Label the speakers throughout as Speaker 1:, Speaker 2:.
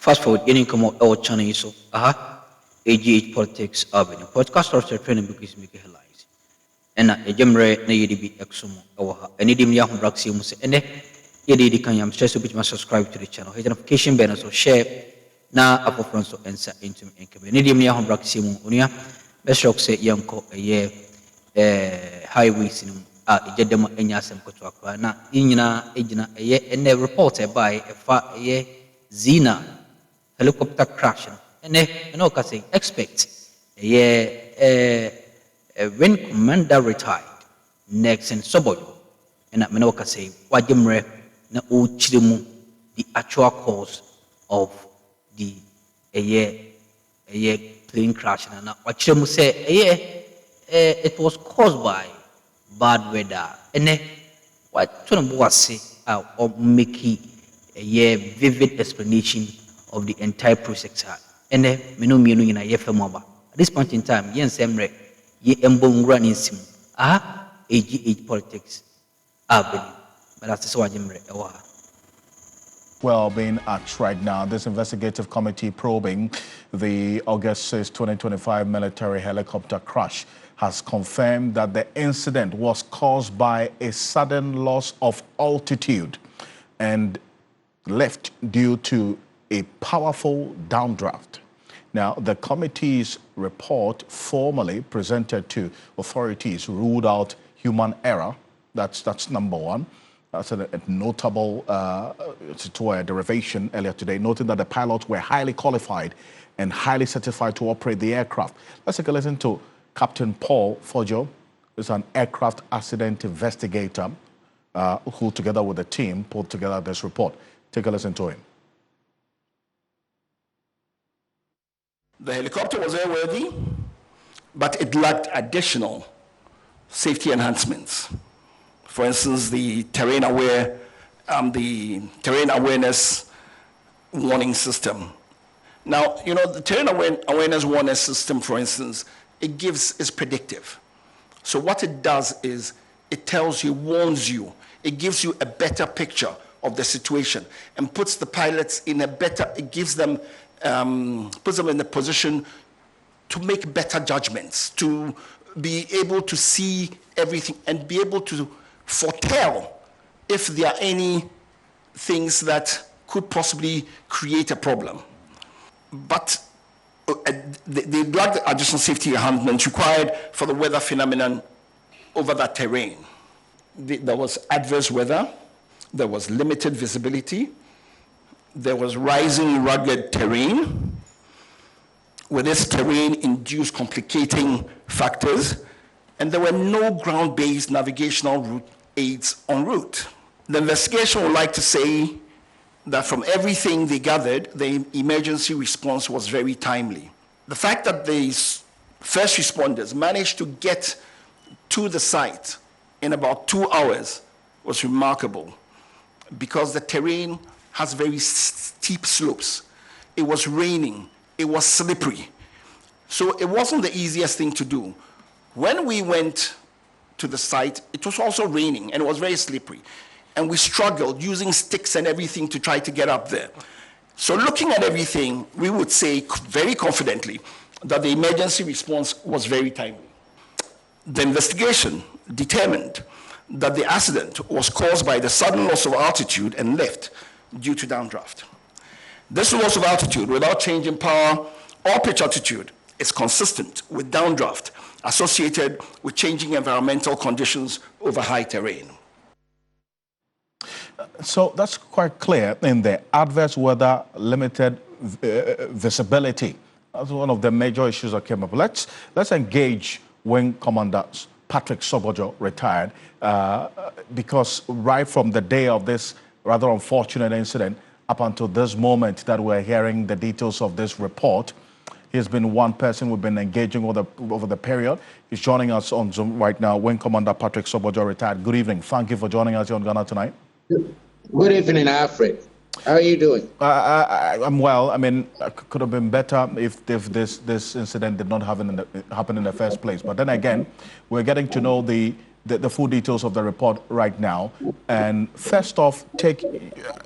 Speaker 1: Fast forward, any come out our channel so AGH Politics Avenue. Podcast or training book is making headlines. And a jemre na yedi bi exumo awaha. And idim ya hum braxi muse. And yedi di kanyam stress to be subscribe to the channel. Hit notification bell so share na apo friends so enter into me and come. Nidim ya hum braxi mu unia. Best rock say yanko a year highway cinema. Jedema enyasem koto akwa na inyina ejina eye and reported by a fa ye Zina helicopter crash. And you can say expect when commander retired next in Soboyo. And I can say wajimre na uchirimu the actual cause of the plane crash. And wachirimu say it was caused by bad weather. And what was say or make a vivid explanation of the entire process. And menu in a yefamaba. At this point in time, yen semre ye embong running sim AGH Politics Avenue. But that's what Jimre.
Speaker 2: Well, being at right now, this investigative committee probing the August 6, 2025 military helicopter crash has confirmed that the incident was caused by a sudden loss of altitude and left due to a powerful downdraft. Now, the committee's report formally presented to authorities ruled out human error. That's number one. That's a notable derivation earlier today, noting that the pilots were highly qualified and highly certified to operate the aircraft. Let's take a listen to Captain Paul Fojo, who's an aircraft accident investigator who, together with the team, put together this report. Take a listen to him.
Speaker 3: The helicopter was airworthy, but it lacked additional safety enhancements. For instance, the terrain awareness warning system. Now, you know, the terrain awareness warning system, for instance, is predictive. So what it does is it tells you, warns you, it gives you a better picture of the situation and puts the pilots in a better, it gives them, puts them in a position to make better judgments, to be able to see everything and be able to foretell if there are any things that could possibly create a problem. But they lacked the additional safety enhancements required for the weather phenomenon over that terrain. There was adverse weather, there was limited visibility, there was rising rugged terrain, with this terrain induced complicating factors, and there were no ground-based navigational route aids en route. The investigation would like to say that from everything they gathered, the emergency response was very timely. The fact that the first responders managed to get to the site in about 2 hours was remarkable because the terrain has very steep slopes. It was raining, it was slippery. So it wasn't the easiest thing to do. When we went to the site, it was also raining and it was very slippery. And we struggled using sticks and everything to try to get up there. So looking at everything, we would say very confidently that the emergency response was very timely. The investigation determined that the accident was caused by the sudden loss of altitude and lift due to downdraft. This loss of altitude without change in power or pitch altitude is consistent with downdraft associated with changing environmental conditions over high terrain.
Speaker 2: So that's quite clear in the adverse weather, limited visibility. That's one of the major issues that came up. Let's engage Wing Commander Patrick Sobojo retired because right from the day of this rather unfortunate incident up until this moment that we're hearing the details of this report, he's been one person we've been engaging over the period. He's joining us on Zoom right now. Wing Commander Patrick Sobojo retired. Good evening. Thank you for joining us here on Ghana Tonight.
Speaker 4: Good evening, Alfred. How are you doing?
Speaker 2: I'm well. I mean, it could have been better if this incident did not happen in the first place. But then again, we're getting to know the full details of the report right now. And first off,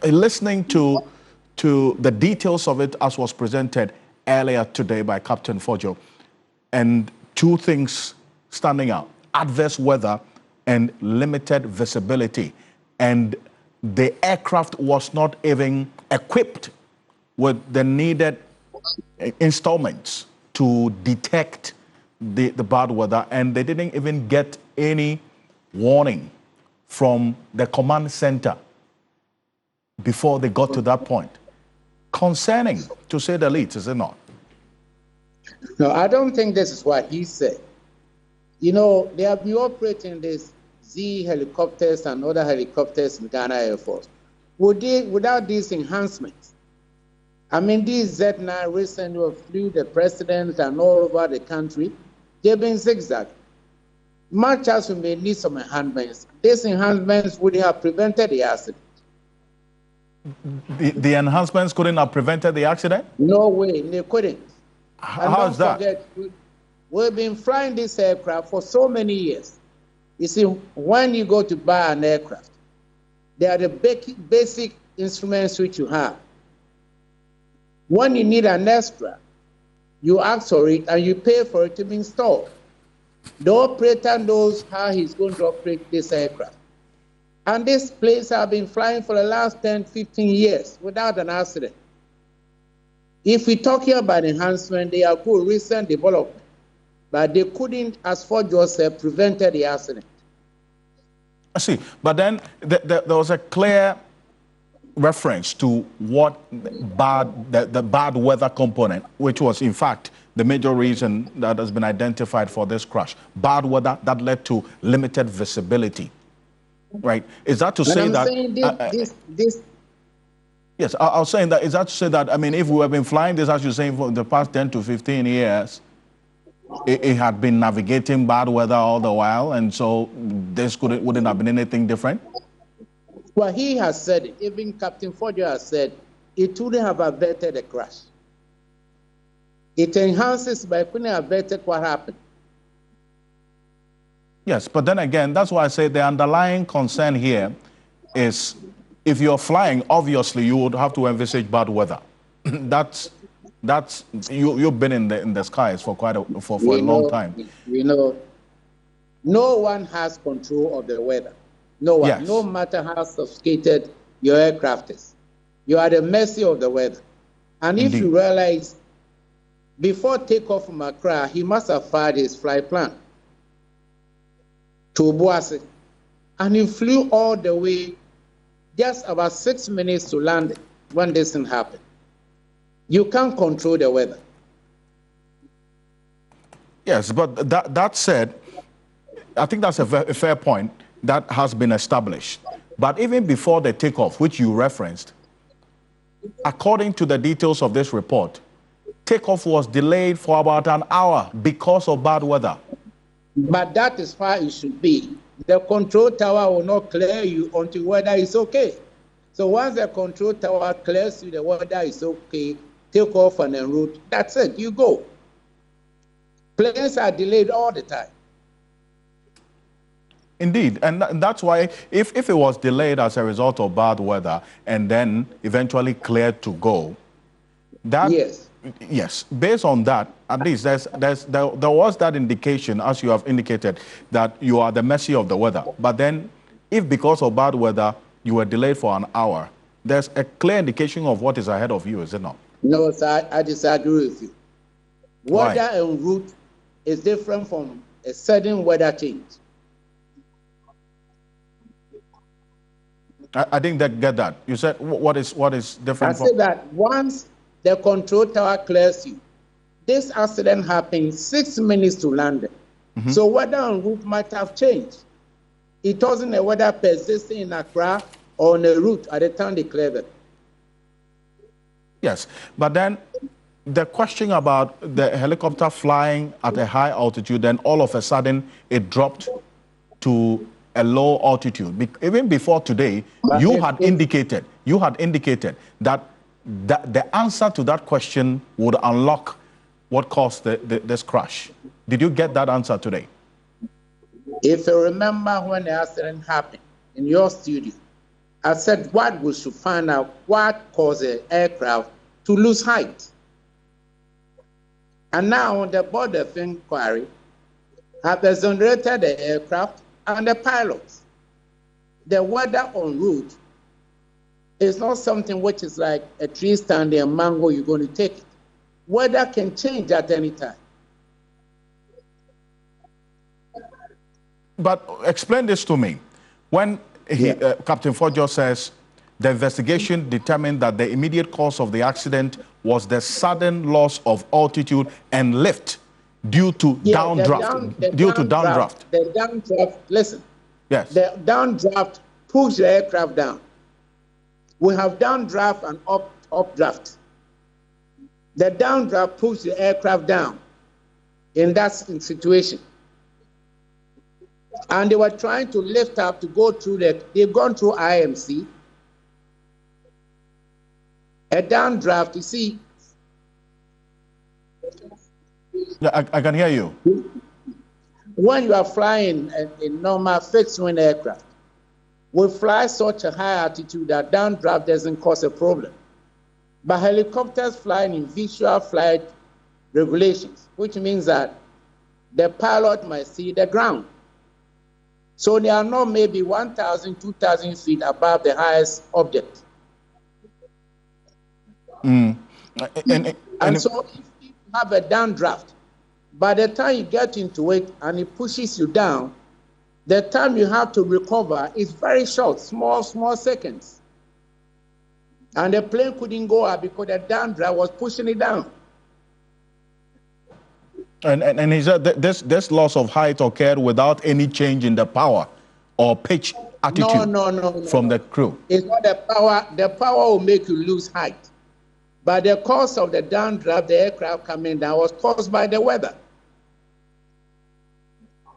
Speaker 2: listening to to the details of it as was presented earlier today by Captain Fojo. And two things standing out: adverse weather and limited visibility. And the aircraft was not even equipped with the needed installments to detect the bad weather, and they didn't even get any warning from the command center before they got to that point. Concerning, to say the least, is it not?
Speaker 4: No, I don't think this is what he said. You know, they have been operating these Z helicopters and other helicopters in Ghana Air Force. Without these enhancements, I mean, these Z9 recently flew the president and all over the country. They've been zigzag. Much as we may need some enhancements, these enhancements would have prevented the accident.
Speaker 2: The enhancements couldn't have prevented the accident?
Speaker 4: No way, they couldn't.
Speaker 2: How is that?
Speaker 4: Forget, we've been flying this aircraft for so many years. You see, when you go to buy an aircraft, there are the basic instruments which you have. When you need an extra, you ask for it and you pay for it to be installed. The operator knows how he's going to operate this aircraft. And these planes have been flying for the last 10, 15 years without an accident. If we're talking about enhancement, they are good recent development, but they couldn't, as Fojo said, prevented the accident.
Speaker 2: I see. But then there was a clear reference to what the bad weather component, which was in fact the major reason that has been identified for this crash. Bad weather that led to limited visibility, right? Is that to say that? Yes, I was saying that. Is that to say that? I mean, if we have been flying this, as you're saying, for the past 10 to 15 years, it had been navigating bad weather all the while, and so this wouldn't have been anything different?
Speaker 4: Well, he has said it. Even Captain Fojo has said it wouldn't have averted the crash. It enhances, but it couldn't have averted what happened.
Speaker 2: Yes, but then again, that's why I say the underlying concern here is if you're flying, obviously you would have to envisage bad weather. You've been in the skies for a long time.
Speaker 4: We know no one has control of the weather. No one, yes. No matter how sophisticated your aircraft is, you are at the mercy of the weather. And if you realize, before takeoff from Accra, he must have fired his flight plan to Obuasi, and he flew all the way, just about 6 minutes to land when this thing happened. You can't control the weather.
Speaker 2: Yes, but that said, I think that's a fair point. That has been established. But even before the takeoff, which you referenced, according to the details of this report, takeoff was delayed for about an hour because of bad weather.
Speaker 4: But that is how it should be. The control tower will not clear you until weather is okay. So once the control tower clears you, the weather is okay, take off and en route, that's it, you go. Planes are delayed all the time.
Speaker 2: Indeed, and that's why if it was delayed as a result of bad weather and then eventually cleared to go, that yes, based on that, at least there was that indication, as you have indicated, that you are at the mercy of the weather. But then, if because of bad weather you were delayed for an hour, there's a clear indication of what is ahead of you, is it not?
Speaker 4: No, sir, I disagree with you. Weather
Speaker 2: Why?
Speaker 4: en route is different from a sudden weather change.
Speaker 2: I didn't get that. You said what is different?
Speaker 4: I said that once the control tower clears you, this accident happened 6 minutes to London. Mm-hmm. So weather en route might have changed. It wasn't a weather persisting in Accra or on a route at the time they cleared it.
Speaker 2: Yes, but then the question about the helicopter flying at a high altitude, then all of a sudden it dropped to a low altitude. Even before today, you had indicated that the answer to that question would unlock what caused this crash. Did you get that answer today?
Speaker 4: If you remember when the accident happened in your studio, I said what we should find out what caused the aircraft to lose height. And now the Board of Inquiry have exonerated the aircraft and the pilots. The weather en route is not something which is like a tree standing, a mango, you're going to take it. Weather can change at any time.
Speaker 2: But explain this to me. When Captain Fojo says the investigation determined that the immediate cause of the accident was the sudden loss of altitude and lift due to downdraft. The
Speaker 4: downdraft, listen.
Speaker 2: Yes.
Speaker 4: The downdraft pushed the aircraft down. We have downdraft and updraft. The downdraft pushed the aircraft down in that situation. And they were trying to lift up to go through they've gone through IMC. A downdraft, you see.
Speaker 2: I can hear you.
Speaker 4: When you are flying a normal fixed-wing aircraft, we fly such a high altitude that downdraft doesn't cause a problem. But helicopters flying in visual flight regulations, which means that the pilot might see the ground. So they are not maybe 1,000, 2,000 feet above the highest object.
Speaker 2: And
Speaker 4: so if you have a downdraft, by the time you get into it and it pushes you down, the time you have to recover is very short, small seconds. And the plane couldn't go up because the downdraft was pushing it down.
Speaker 2: And he said that this loss of height occurred without any change in the power or pitch attitude from the crew.
Speaker 4: It's not the power. The power will make you lose height. But the cause of the downdraft, the aircraft coming down, was caused by the weather.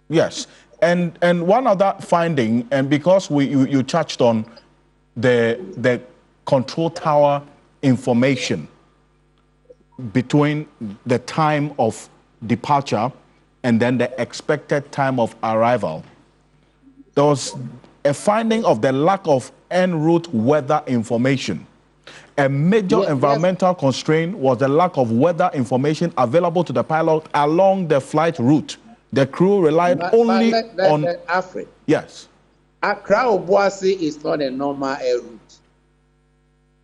Speaker 2: Yes. And one other finding, and because you touched on the control tower information between the time of departure and then the expected time of arrival, there was a finding of the lack of en route weather information. A major environmental constraint was the lack of weather information available to the pilot along the flight route. The crew relied only on
Speaker 4: Africa.
Speaker 2: Yes.
Speaker 4: Accra Obuasi is not a normal air route.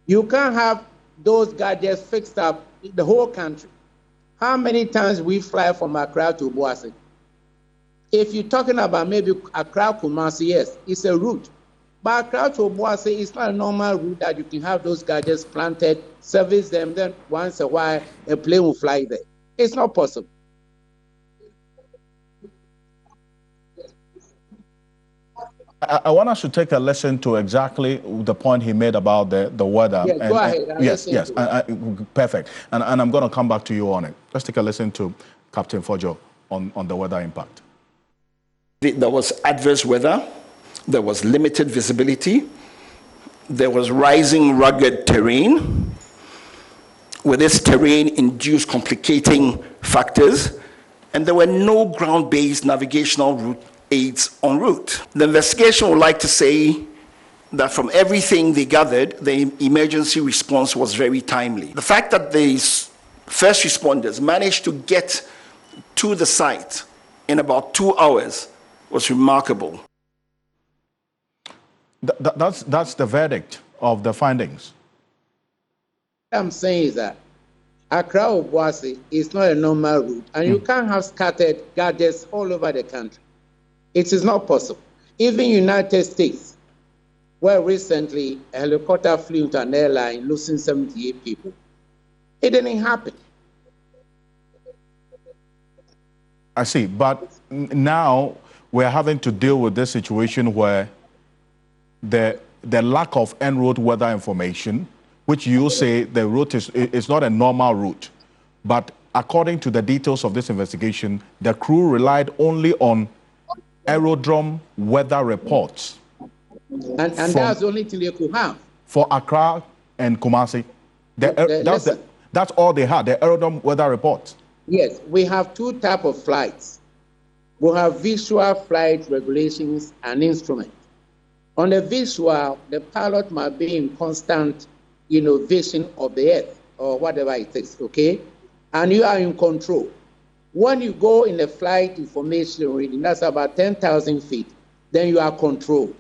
Speaker 4: You can't have those gadgets fixed up in the whole country. How many times we fly from Accra to Obuasi? If you're talking about maybe Accra Kumasi, yes, it's a route. But Accra to Obuasi is not a normal route that you can have those gadgets planted, service them, then once a while a plane will fly there. It's not possible.
Speaker 2: I want us to take a listen to exactly the point he made about the weather.
Speaker 4: Yeah, go ahead.
Speaker 2: Yes. Perfect. And I'm going to come back to you on it. Let's take a listen to Captain Fojo on the weather impact.
Speaker 3: There was adverse weather. There was limited visibility. There was rising rugged terrain. With this terrain induced complicating factors. And there were no ground-based navigational route aids en route. The investigation would like to say that from everything they gathered, the emergency response was very timely. The fact that these first responders managed to get to the site in about 2 hours was remarkable.
Speaker 2: That's the verdict of the findings.
Speaker 4: What I'm saying is that Accra Obuasi is not a normal route, and you can't have scattered gadgets all over the country. It is not possible. Even United States, where recently a helicopter flew into an airline losing 78 people, it didn't happen.
Speaker 2: I see, but now we're having to deal with this situation where the lack of en route weather information, which you say the route is not a normal route, but according to the details of this investigation, the crew relied only on aerodrome weather reports.
Speaker 4: And that's the only thing they could have.
Speaker 2: For Accra and Kumasi. That's all they had, the aerodrome weather reports.
Speaker 4: Yes, we have two types of flights. We have visual flight regulations and instruments. On the visual, the pilot might be in constant, vision of the earth or whatever it is, okay? And you are in control. When you go in the flight information reading, that's about 10,000 feet, then you are controlled.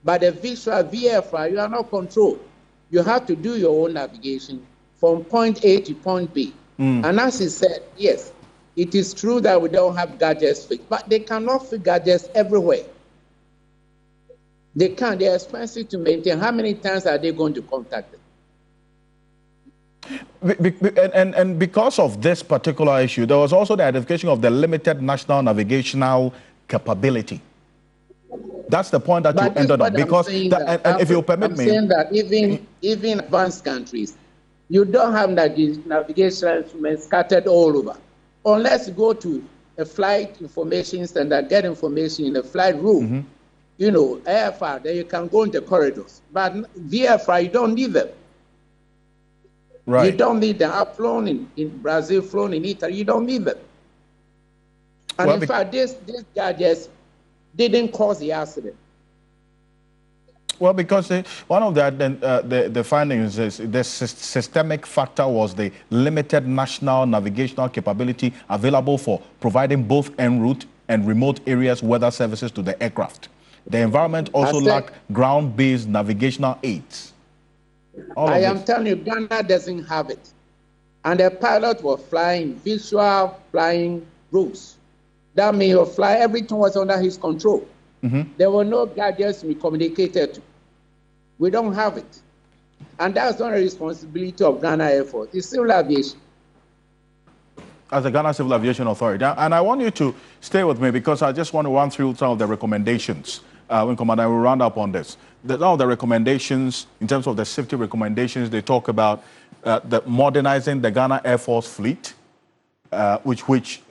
Speaker 4: But the visual VFR, you are not controlled. You have to do your own navigation from point A to point B. And as he said, yes, it is true that we don't have gadgets fixed, but they cannot fit gadgets everywhere. They can't. They're expensive to maintain. How many times are they going to contact them?
Speaker 2: And because of this particular issue, there was also the identification of the limited national navigational capability. That's the point that you ended on. Because, if you permit me.
Speaker 4: I'm saying that even advanced countries, you don't have navigation instruments scattered all over. Unless you go to a flight information center, get information in the flight room, AFR, then you can go in the corridors. But VFR, you don't need them.
Speaker 2: Right.
Speaker 4: You don't need them. I've flown in Brazil, flown in Italy, you don't need them. And in fact, these gadgets didn't cause the accident.
Speaker 2: Well, because one of the findings is the systemic factor was the limited national navigational capability available for providing both en route and remote areas weather services to the aircraft. The environment also lacked ground-based navigational aids.
Speaker 4: I am telling you, Ghana doesn't have it. And the pilot was flying visual flying rules. That means you fly, everything was under his control. There were no gadgets to be communicated to. We don't have it. And that's not a responsibility of Ghana Air Force. It's civil aviation.
Speaker 2: As the Ghana Civil Aviation Authority. And I want you to stay with me because I just want to run through some of the recommendations. When Commander will round up on this. Some of the recommendations, in terms of the safety recommendations, they talk about the modernizing the Ghana Air Force fleet, which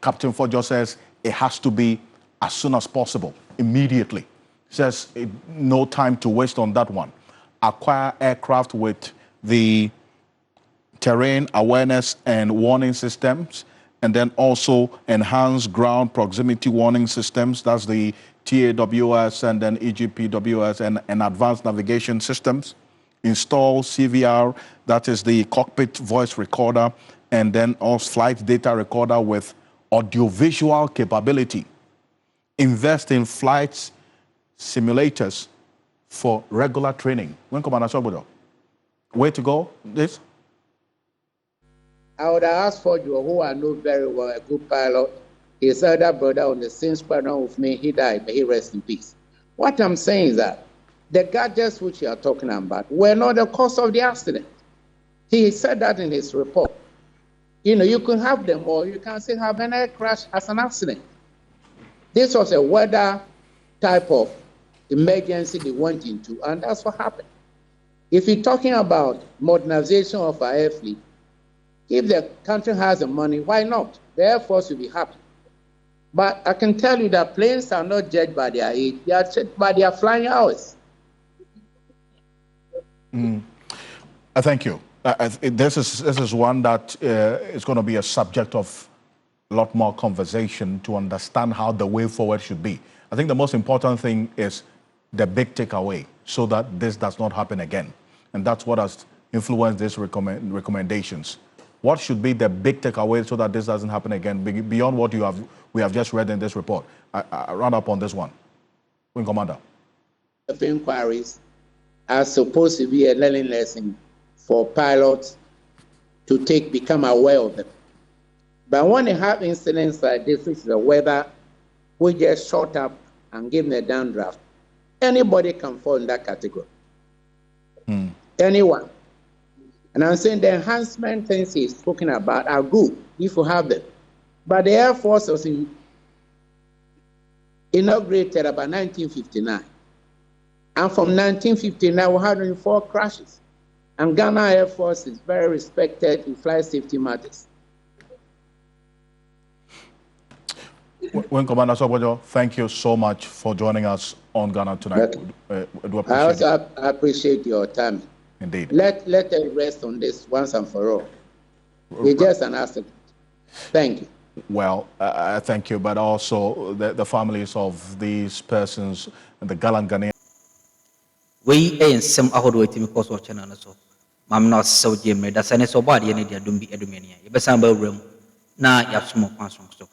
Speaker 2: Captain Fojo says it has to be as soon as possible, immediately. Says no time to waste on that one. Acquire aircraft with the terrain awareness and warning systems, and then also enhance ground proximity warning systems. That's the TAWS and then EGPWS and advanced navigation systems. Install CVR, that is the cockpit voice recorder, and then also flight data recorder with audiovisual capability. Invest in flights simulators for regular training. When Commander Sobodo, way to go, this?
Speaker 4: I would ask for you, who I know very well, a good pilot. His elder brother on the same squadron with me, he died, may he rest in peace. What I'm saying is that the gadgets which you are talking about were not the cause of the accident. He said that in his report. You can have them, or you can say have an air crash as an accident. This was a weather type of emergency they went into, and that's what happened. If you're talking about modernization of our air fleet, if the country has the money, why not? The Air Force will be happy. But I can tell you that planes are not judged by their age, they are judged by their flying hours.
Speaker 2: Thank you. This is one that is going to be a subject of a lot more conversation to understand how the way forward should be. I think the most important thing is the big takeaway so that this does not happen again. And that's what has influenced these recommendations. What should be the big takeaway so that this doesn't happen again, beyond what we have just read in this report? I round up on this one. Wing Commander.
Speaker 4: The inquiries are supposed to be a learning lesson for pilots to become aware of them. But when they have incidents like this, which is the weather, we just shut up and give them a downdraft. Anybody can fall in that category. Anyone. And I'm saying the enhancement things he's talking about are good if you have them. But the Air Force was inaugurated about 1959. And from 1959, we had only 4 crashes. And Ghana Air Force is very respected in flight safety matters.
Speaker 2: When Commander Sobojo, thank you so much for joining us on Ghana Tonight.
Speaker 4: I also appreciate your time.
Speaker 2: Indeed.
Speaker 4: Let them rest on this once and for all. It's just an accident. Thank you.
Speaker 2: Well, thank you, but also the families of these persons and the gallant Ghanaians.
Speaker 1: We ain't some ahodo etimi koso chana na so. Mam na so jemre da sane so body ne dia dumbi edumenia. Yebesa ba wura mu na yapsumo kwanso so.